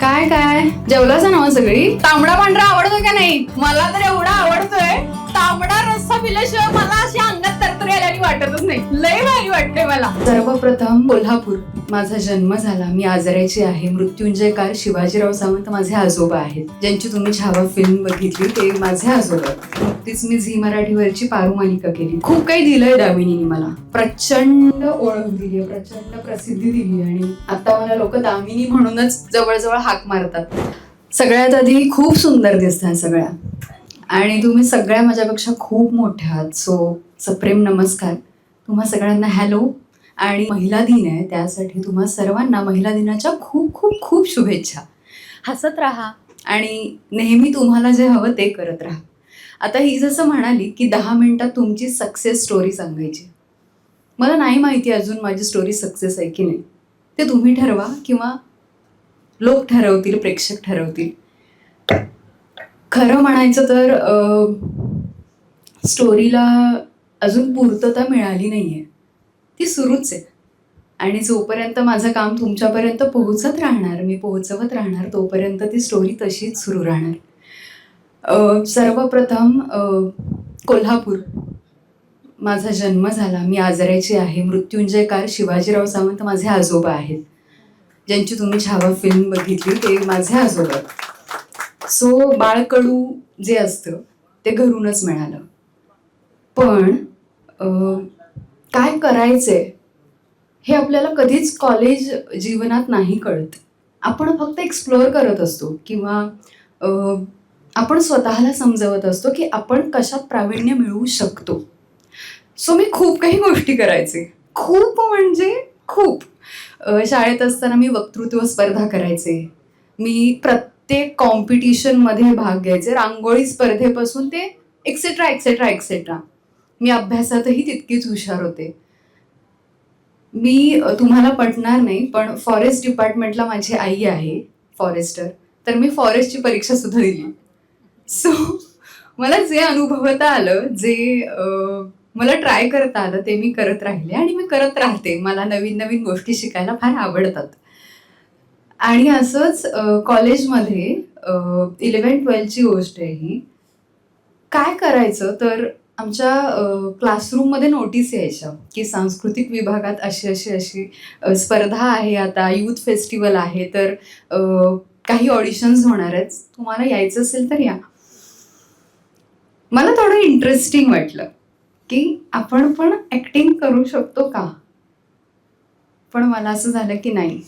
काय काय जेवलासा ना सगळी? तांबडा पांढरा आवडतो का नाही? मला तर एवढा आवडतोय. तांबडा रस्सा पिल्याशिवाय मला अशी अंगात तरतरी आल्याने वाटतच नाही. लय भारी वाटतंय मला. सर्वप्रथम कोल्हापूर माझा जन्म झाला. मी आजऱ्याची आहे. मृत्युंजयकार शिवाजीराव सावंत माझे आजोबा आहेत, ज्यांची तुम्ही छावा फिल्म बघितली ते माझे आजोबा. नुकतीच मी झी मराठीवरची पारू मालिका केली. खूप काही दिलंय दामिनीने मला. प्रचंड ओळख दिली, प्रचंड प्रसिद्धी दिली आणि आता मला लोक दामिनी म्हणूनच जवळजवळ हाक मारतात. सगळ्यात आधी खूप सुंदर दिसतात सगळ्या आणि तुम्ही सगळ्या माझ्यापेक्षा खूप मोठ्या आहात. सो सप्रेम नमस्कार तुम्हा सगळ्यांना. हॅलो. आणि महिला दिन आहे, त्यासाठी तुम्हा सर्वांना महिला दिनाच्या खूप खूप खूप शुभेच्छा. हसत राहा आणि नेहमी तुम्हाला जे हवं ते करत राहा. आता ही जसं म्हणाली की 10 मिनिटात तुमची सक्सेस स्टोरी सांगायची. मला नाही माहिती अजून माझी स्टोरी सक्सेस आहे की नाही. ते तुम्ही ठरवा किंवा लोक ठरवतील, प्रेक्षक ठरवतील. खरं म्हणायचं तर स्टोरीला अजून पूर्तता मिळाली नाही आहे. ती सुरूच आहे आणि जोपर्यंत माझं काम तुमच्यापर्यंत पोहोचत राहणार, मी पोहोचवत राहणार, तोपर्यंत ती स्टोरी तशीच सुरू राहणार. सर्वप्रथम कोल्हापूर माझा जन्म झाला. मी आजऱ्याची आहे. मृत्युंजयकार शिवाजीराव सावंत माझे आजोबा आहेत, ज्यांची तुम्ही छावा फिल्म बघितली ते माझे आजोबा. सो बाळकडू जे असतं ते घरूनच मिळालं. पण काय करायचंय हे आपल्याला कधीच कॉलेज जीवनात नाही कळत. आपण फक्त एक्सप्लोअर करत असतो किंवा आपण स्वतःला समजवत असतो की आपण कशात प्रावीण्य मिळवू शकतो. सो मी खूप काही गोष्टी करायचे, खूप म्हणजे खूप. शाळेत असताना मी वक्तृत्व स्पर्धा करायचे. मी प्रत्येक कॉम्पिटिशनमध्ये भाग घ्यायचे, रांगोळी स्पर्धेपासून ते एक्सेट्रा एक्सेट्रा एक्सेट्रा. मी अभ्यासातही तितकीच हुशार होते. मी तुम्हाला पटणार नाही पण फॉरेस्ट डिपार्टमेंटला माझी आई आहे फॉरेस्टर, तर मी फॉरेस्टची परीक्षा सुद्धा दिली. सो मला जे अनुभवता आलं, जे मला ट्राय करता आलं ते मी करत राहिले आणि मी करत राहते. मला नवीन नवीन गोष्टी शिकायला फार आवडतात. आणि असंच कॉलेजमध्ये 11-12ची गोष्ट आहे ही. काय करायचं तर आमच्या क्लासरूममध्ये नोटीस यायच्या की सांस्कृतिक विभागात अशी अशी अशी स्पर्धा आहे, आता यूथ फेस्टिवल आहे, तर काही ऑडिशन्स होणार आहेत, तुम्हाला यायचं असेल तर या. मला थोडं इंटरेस्टिंग वाटलं की आपण पण ॲक्टिंग करू शकतो का. पण मला असं झालं की नाही.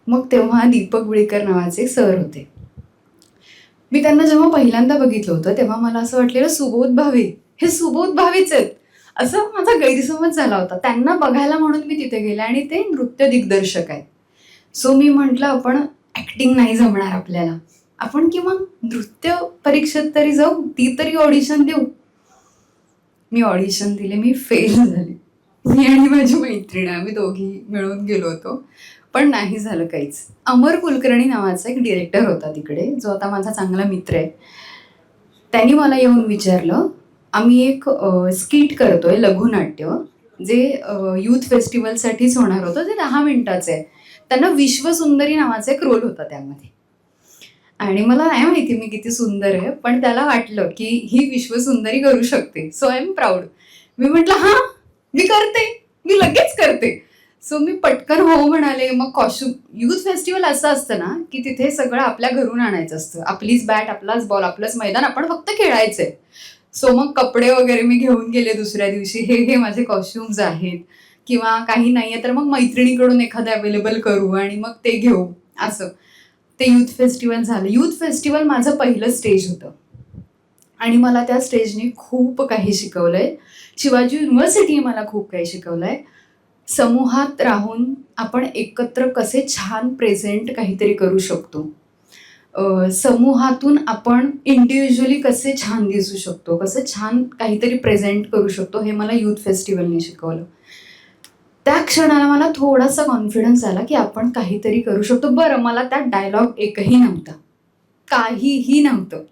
मग तेव्हा दीपक विळकर नावाचे सर होते. मी त्यांना जेव्हा पहिल्यांदा बघितलं होतं तेव्हा मला असं वाटलेलं सुबोध भावे, हे सुबोध भावेच आहेत, असं माझा गैरसमज झाला होता. त्यांना बघायला म्हणून मी तिथे गेले आणि ते नृत्य दिग्दर्शक आहेत. सो मी म्हटलं आपण ॲक्टिंग नाही जमणार आपल्याला, आपण किंवा नृत्य परीक्षेत तरी जाऊ, ती तरी ऑडिशन देऊ. मी ऑडिशन दिले, मी फेल झाले. मी आणि माझी मैत्रीण आम्ही दोघी मिळून गेलो होतो, पण नाही झालं काहीच. अमर कुलकर्णी नावाचा एक डिरेक्टर होता तिकडे, जो आता माझा चांगला मित्र आहे. त्यांनी मला येऊन विचारलं, आम्ही एक स्किट करतोय, लघुनाट्य, जे यूथ फेस्टिवलसाठीच होणार होतं, ते 10 मिनिटाचं आहे. त्यांना विश्वसुंदरी नावाचा एक रोल होता त्यामध्ये. आणि मला नाही माहिती मी किती सुंदर आहे, पण त्याला वाटलं की ही विश्वसुंदरी करू शकते. So I am proud. मी म्हटलं हां मी करते, मी लगेच करते. सो मी पटकन हो म्हणाले. मग कॉस्ट्युम, यूथ फेस्टिवल असं असतं ना की तिथे सगळं आपल्या घरून आणायचं असतं, आपलीच बॅट, आपलाच बॉल, आपलंच मैदान, आपण फक्त खेळायचंय. सो मग कपडे वगैरे मी घेऊन गेले दुसऱ्या दिवशी, हे माझे कॉस्ट्युम्स आहेत, किंवा काही नाहीये तर मग मैत्रिणीकडून एखादं अवेलेबल करू आणि मग ते घेऊ. असं ते यूथ फेस्टिवल झालं. यूथ फेस्टिवल माझं पहिलं स्टेज होतं आणि मला त्या स्टेजने खूप काही शिकवलंय. शिवाजी युनिव्हर्सिटीने मला खूप काही शिकवलंय. समूहात राहून आपण एकत्र कसे छान प्रेझेंट काहीतरी करू शकतो, समूहातून आपण इंडिव्हिज्युअली कसे छान दिसू शकतो, कसं छान काहीतरी प्रेझेंट करू शकतो, हे मला यूथ फेस्टिवलने शिकवलं. त्या क्षणाला मला थोडासा कॉन्फिडन्स आला की आपण काहीतरी करू शकतो. बरं, मला त्यात डायलॉग एकही नव्हता, काहीही नव्हतं,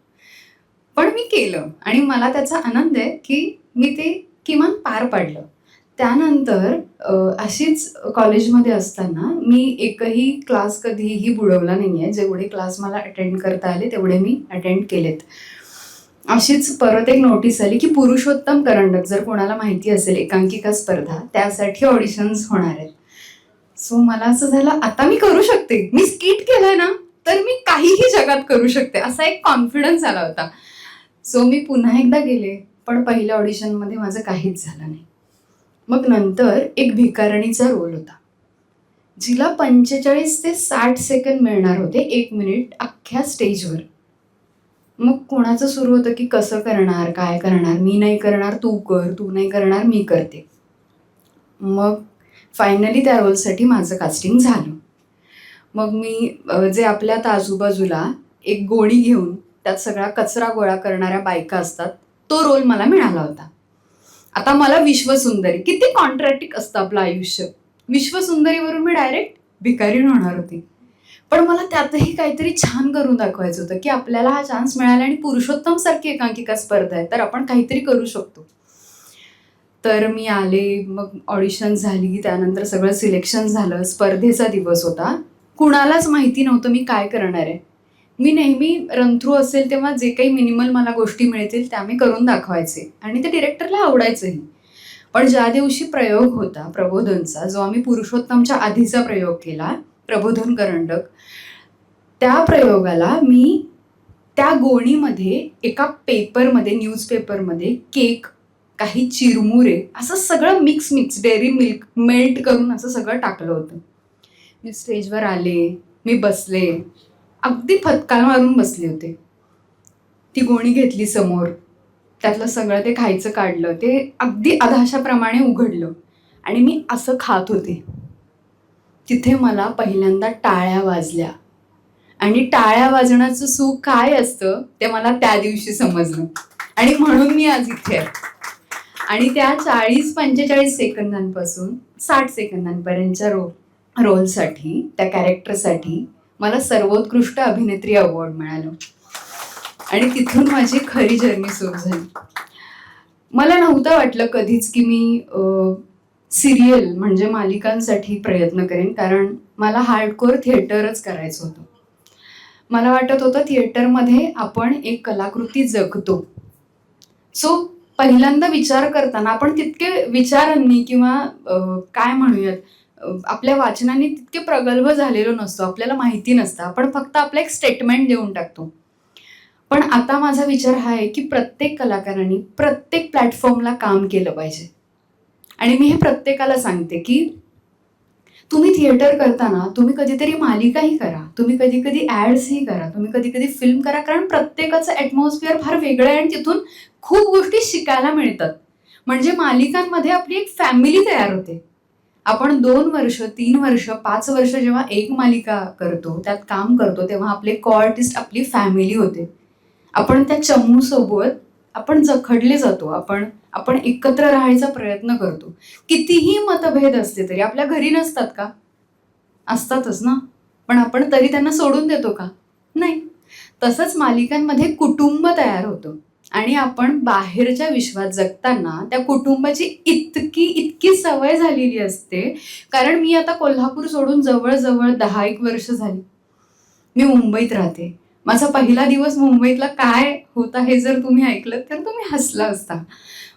पण मी केलं आणि मला त्याचा आनंद आहे की मी ते किमान पार पाडलं. त्यानंतर अशीच कॉलेजमध्ये असताना मी एकही क्लास कधीही बुडवला नाही आहे. जेवढे क्लास मला अटेंड करता आले तेवढे मी अटेंड केलेत. अशीच परत एक नोटीस आली की पुरुषोत्तम करंडक, जर कोणाला माहिती असेल, एकांकिका स्पर्धा, त्यासाठी ऑडिशन्स होणार आहेत. सो मला असं झालं, आता मी करू शकते. मी स्किट केलंय ना, तर मी काहीही जगात करू शकते, असा एक कॉन्फिडन्स आला होता. सो मी पुन्हा एकदा गेले, पण पहिल्या ऑडिशनमध्ये माझं काहीच झालं नाही. मग नंतर एक भिकारणीचा रोल होता, जिला 45 ते 60 सेकंद मिळणार होते, 1 मिनिट अख्ख्या स्टेजवर. मग कोणाचं सुरू होतं की कसं करणार, काय करणार, मी नाही करणार तू कर, तू नाही करणार मी करते. मग फायनली त्या रोलसाठी माझं कास्टिंग झालं. मग मी जे आपल्यात आजूबाजूला एक गोणी घेऊन त्यात सगळा कचरा गोळा करणाऱ्या बायका असतात, तो रोल मला मिळाला होता. आता मला विश्वसुंदरी, किती कॉन्ट्रॅक्टिक असतं आपलं आयुष्य. विश्वसुंदरीवरून मी डायरेक्ट भिकारी होणार होती. पण मला त्यातही काहीतरी छान करून दाखवायचं होतं की आपल्याला हा चान्स मिळाला आणि पुरुषोत्तम सारखी एकांकिका स्पर्धा आहे, तर आपण काहीतरी करू शकतो. तर मी आले, मग ऑडिशन झाली, त्यानंतर सगळं सिलेक्शन झालं. स्पर्धेचा दिवस होता. कुणालाच माहिती नव्हतं मी काय करणार आहे. मी नेहमी रन थ्रू असेल तेव्हा जे काही मिनिमल मला गोष्टी मिळतील त्या मी करून दाखवायचे आणि ते डिरेक्टरला आवडायचंही. पण ज्या दिवशी प्रयोग होता प्रबोधनचा, जो आम्ही पुरुषोत्तमच्या आधीचा प्रयोग केला, प्रबोधन करंडक, त्या प्रयोगाला मी त्या गोणीमध्ये एका पेपरमध्ये, न्यूजपेपरमध्ये केक, काही चिरमुरे, असं सगळं मिक्स डेअरी मिल्क मेल्ट करून असं सगळं टाकलं होतं. मी स्टेजवर आले, मी बसले, अगदी फटका मारून बसले होते. ती गोणी घेतली समोर, त्यातलं सगळं ते खायचं काढलं, ते अगदी अधाशाप्रमाणे उघडलं आणि मी असं खात होते. तिथे मला पहिल्यांदा टाळ्या वाजल्या आणि टाळ्या वाजण्याचं सुख काय असतं ते मला त्या दिवशी समजलं आणि म्हणून मी आज इथे आहे. आणि त्या 40-45 सेकंदांपासून 60 सेकंदांपर्यंतच्या रोलसाठी, त्या कॅरेक्टरसाठी मला सर्वोत्कृष्ट अभिनेत्री अवॉर्ड मिळालं आणि तिथून माझी खरी जर्नी सुरू झाली. मला नव्हतं वाटलं कधीच की मी सिरियल म्हणजे मालिकांसाठी प्रयत्न करेन, कारण मला हार्डकोर थिएटरच करायचं होतं. मला वाटत होतं थिएटरमध्ये आपण एक कलाकृती जगतो. सो पहिल्यांदा विचार करताना आपण तितके विचारांनी किंवा काय म्हणूयात, आपल्या वाचनाने तितके प्रगल्भ झालेलो नसतो, आपल्याला माहिती नसतं, आपण फक्त आपलं एक स्टेटमेंट देऊन टाकतो. पण आता माझा विचार हा आहे की प्रत्येक कलाकारांनी प्रत्येक प्लॅटफॉर्मला काम केलं पाहिजे. आणि मी हे प्रत्येकाला सांगते की तुम्ही थिएटर करताना तुम्ही कधीतरी मालिकाही करा, तुम्ही कधी कधी ॲड्सही करा, तुम्ही कधी कधी फिल्म करा, कारण प्रत्येकाचं ॲटमॉस्फिअर फार वेगळं आहे आणि तिथून खूप गोष्टी शिकायला मिळतात. म्हणजे मालिकांमध्ये आपली एक फॅमिली तयार होते. आपण 2 वर्ष, 3 वर्ष, 5 वर्ष जेव्हा एक मालिका करतो, त्यात काम करतो, तेव्हा आपले को आर्टिस्ट आपली फॅमिली होते. आपण त्या चमूसोबत आपण जखडले जातो, आपण आपण एकत्र राहायचा प्रयत्न करतो. कितीही मतभेद असले तरी आपल्या घरी नसतात का? असतातच ना. पण आपण तरी त्यांना सोडून देतो का? नाही. तसंच मालिकांमध्ये कुटुंब तयार होतं आणि आपण बाहेरच्या विश्वात जगताना त्या कुटुंबाची इतकी सवय झालेली असते. कारण मी आता कोल्हापूर सोडून जवळ-जवळ 10 वर्ष झाली. मी मुंबईत राहते. माझा पहिला दिवस मुंबईतला काय होता हे जर तुम्ही ऐकलत तर तुम्ही हसला असता.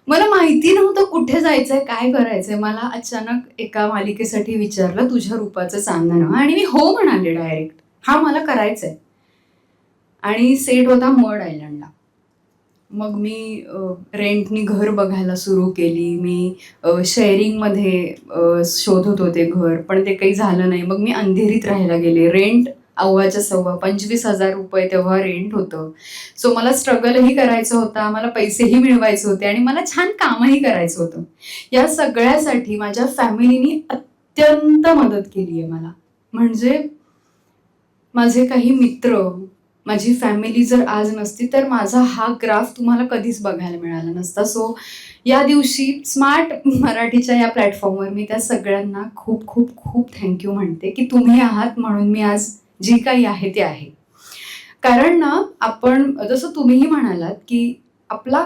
मला माहिती नव्हतं कुठे जायचंय, काय करायचंय. मला अचानक एका मालिकेसाठी विचारलं, तुझ्या रूपाचं चांदणं, आणि मी हो म्हणाले डायरेक्ट. हा मला करायचंय. आणि सेट होता मड आयलंडला. मग मी रेंटनी घर बघायला सुरू केली. मी शेअरिंगमध्ये शोधत होते घर, पण ते काही झालं नाही. मग मी अंधेरीत राहायला गेले. रेंट अव्वाच्या सव्वा ₹25,000 तेव्हा रेंट होतं. सो मला स्ट्रगलही करायचं होता, मला पैसेही मिळवायचे होते आणि मला छान कामही करायचं होतं. या सगळ्यासाठी माझ्या फॅमिलीनी अत्यंत मदत केली आहे मला. म्हणजे माझे काही मित्र, माझी फॅमिली जर आज नसती तर माझा हा ग्राफ तुम्हाला कधीच बघायला मिळाला नसता. सो या दिवशी स्मार्ट मराठीच्या या प्लॅटफॉर्मवर मी त्या सगळ्यांना खूप खूप खूप थँक्यू म्हणते की तुम्ही आहात म्हणून मी आज जी काही आहे ते आहे. कारण ना, आपण जसं तुम्हीही म्हणालात की आपला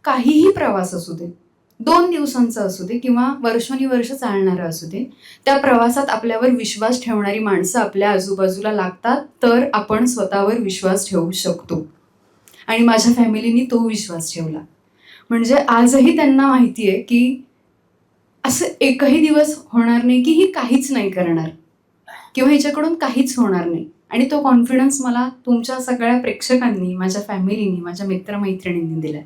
काहीही प्रवास असू दे, 2 दिवसांचा असू दे किंवा वर्षानुवर्ष चालणारा असू दे, त्या प्रवासात आपल्यावर विश्वास ठेवणारी माणसं आपल्या आजूबाजूला लागतात, तर आपण स्वतःवर विश्वास ठेवू शकतो. आणि माझ्या फॅमिलीनी तो विश्वास ठेवला. म्हणजे आजही त्यांना माहिती आहे की असं एकही दिवस होणार नाही की ही काहीच नाही करणार किंवा हिच्याकडून काहीच होणार नाही. आणि तो कॉन्फिडन्स मला तुमच्या सगळ्या प्रेक्षकांनी, माझ्या फॅमिलीनी, माझ्या मित्रमैत्रिणींनी दिलाय.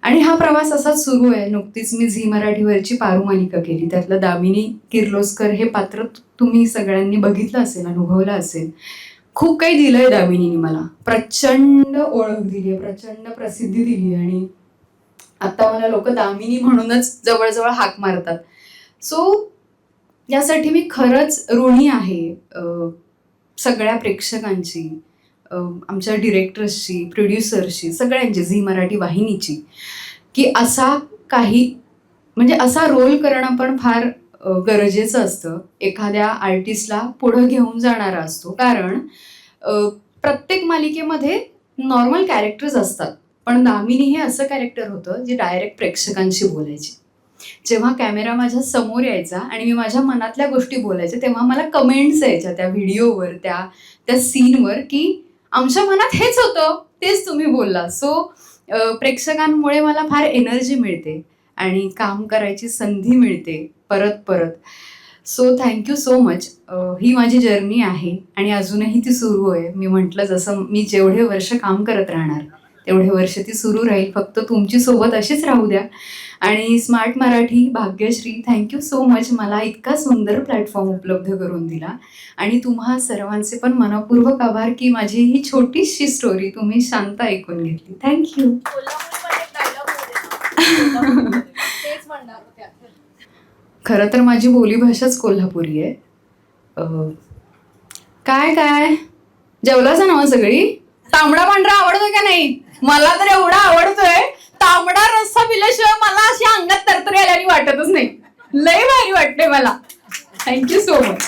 आणि हा प्रवास असाच सुरू आहे. नुकतीच मी झी मराठीवरची पारू मालिका केली. त्यातलं दामिनी किर्लोस्कर हे पात्र तुम्ही सगळ्यांनी बघितलं असेल, अनुभवलं असेल. खूप काही दिलंय दामिनीने मला. प्रचंड ओळख दिली, प्रचंड प्रसिद्धी दिली आणि आता मला लोक दामिनी म्हणूनच जवळजवळ हाक मारतात. सो यासाठी मी खरंच ऋणी आहे सगळ्या प्रेक्षकांची, आमच्या डिरेक्टर्सची, प्रोड्युसर्सची, सगळ्यांची, झी मराठी वाहिनीची, की असा काही म्हणजे असा रोल करणं पण फार गरजेचं असतं. एखाद्या आर्टिस्टला पुढं घेऊन जाणारा असतो. कारण प्रत्येक मालिकेमध्ये नॉर्मल कॅरेक्टर्स असतात, पण दामिनी हे असं कॅरेक्टर होतं जे डायरेक्ट प्रेक्षकांशी बोलायचे. जेव्हा कॅमेरा माझ्या समोर यायचा आणि मी माझ्या मनातल्या गोष्टी बोलायचे, तेव्हा मला कमेंट्स यायच्या त्या व्हिडिओवर, त्या सीनवर, की आमच्या मनात हेच होतं, तेच तुम्ही बोलला. सो प्रेक्षकांमुळे मला फार एनर्जी मिळते आणि काम करायची संधी मिळते परत परत. So thank you so much. ही माझी जर्नी आहे आणि अजूनही ती सुरू आहे. मी म्हटलं जसं मी जेवढे वर्ष काम करत राहणार तेवढे वर्ष ती सुरू राहील. फक्त तुमची सोबत अशीच राहू द्या. आणि smart Marathi, Bhagyashree, thank you so much मला इतका सुंदर प्लॅटफॉर्म उपलब्ध करून दिला. आणि तुम्हा सर्वांचे पण मनपूर्वक आभार की माझी ही छोटीशी स्टोरी तुम्ही शांत ऐकून घेतली. थँक्यू. खरं तर माझी बोलीभाषाच कोल्हापुरी आहे. काय काय जेवलाच ना सगळी? तांबडा पांढरा आवडतोय का नाही? मला तर एवढा आवडतोय. तांबडा रस्सा पिल्याशिवाय मला अशी अंगात तरतरी आल्याने वाटतच नाही. लय भारी वाटते मला. Thank you so much.